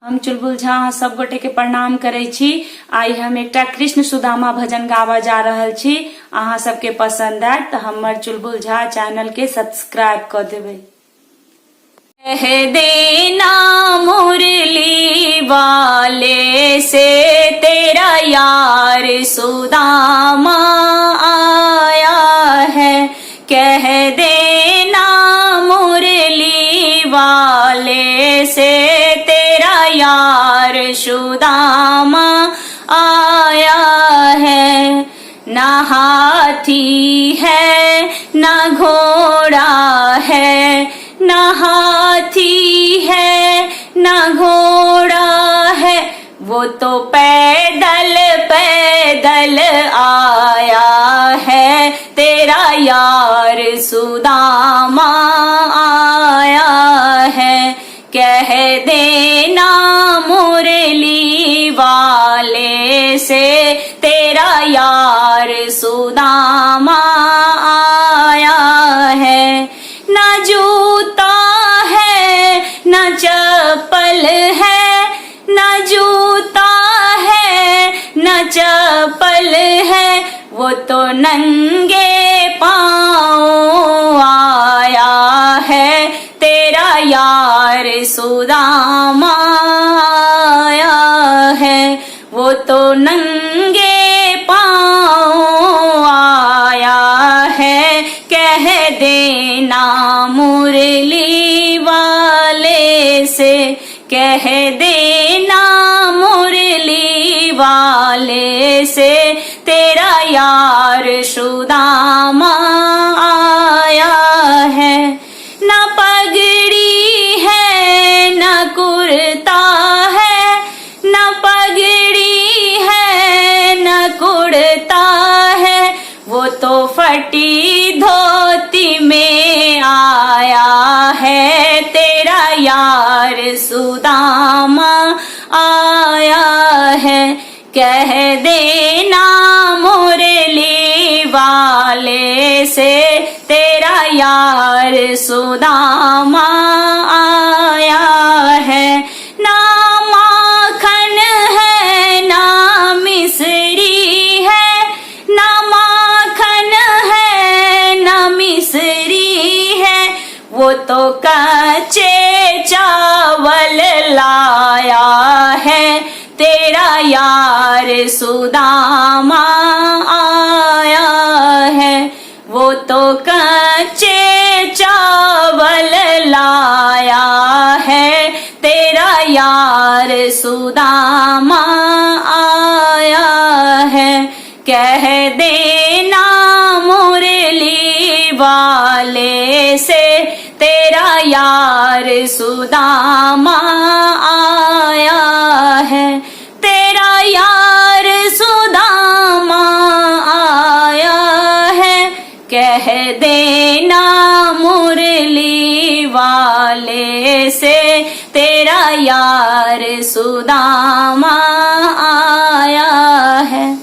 हम चुलबुल झा सब गोटे के प्रणाम करे छी। आई हम एकटा कृष्ण सुदामा भजन गावा जा रहल छी। अहाँ सबके पसंद आए तो हमर चुलबुल झा चैनल के सब्सक्राइब कर देवे। कह देना मुरली वाले से तेरा यार सुदामा आया है। कह देना मुरली वाले से तेरा यार सुदामा आया है। ना हाथी है ना घोड़ा है, ना हाथी है ना घोड़ा है, वो तो पैदल पैदल आया है। तेरा यार सुदामा आया है। कह देना मुरली वाले से तेरा यार सुदामा आया है। ना जूता है ना चप्पल है, ना जूता है ना चप्पल है, वो तो नंगे पाँव आया है। तेरा यार सुदामा आया है, वो तो नंगे पाँव आया है। कह देना मुरली वाले से, कह देना मुरली वाले से तेरा यार सुदामा आया है। ना पगड़ी है ना कुर्ता है, ना पगड़ी है ना कुर्ता है, वो तो फटी धोती में आया है। तेरा यार सुदामा आया है। कह देना मुरली वाले से तेरा यार सुदामा आया है। ना माखन है ना मिश्री है, ना माखन है ना मिश्री है, वो तो कच्चे चावल लाया है। तेरा यार सुदामा आया है, वो तो कच्चे चावल लाया है। तेरा यार सुदामा आया है। कह देना मुरली वाले से तेरा यार सुदामा आया है। तेरा यार सुदामा आया है। कह देना मुरली वाले से तेरा यार सुदामा आया है।